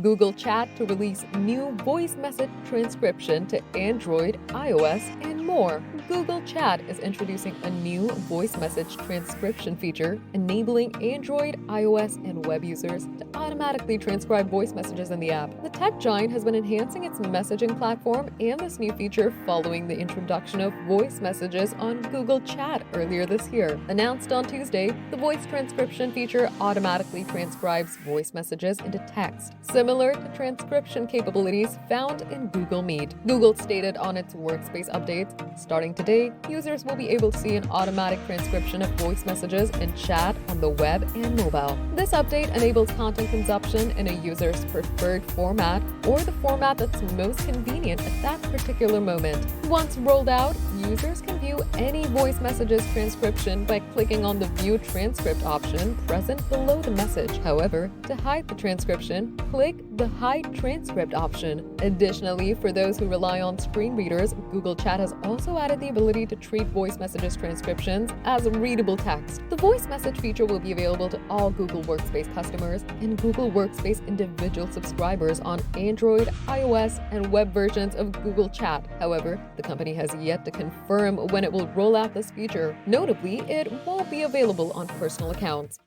Google Chat to release new voice message transcription to Android, iOS, and more. Google Chat is introducing a new voice message transcription feature, enabling Android, iOS, and web users to automatically transcribe voice messages in the app. The tech giant has been enhancing its messaging platform and this new feature following the introduction of voice messages on Google Chat earlier this year. Announced on Tuesday, the voice transcription feature automatically transcribes voice messages into text, similar to transcription capabilities found in Google Meet. Google stated on its Workspace updates, starting today, users will be able to see an automatic transcription of voice messages in chat on the web and mobile. This update enables content consumption in a user's preferred format or the format that's most convenient at that particular moment. Once rolled out, users can view any voice messages transcription by clicking on the View Transcript option present below the message. However, to hide the transcription, click the Hide Transcript option. Additionally, for those who rely on screen readers, Google Chat has also added the ability to treat voice messages transcriptions as readable text. The voice message feature will be available to all Google Workspace customers and Google Workspace individual subscribers on Android, iOS, and web versions of Google Chat. However, the company has yet to confirm when it will roll out this feature. Notably, it won't be available on personal accounts.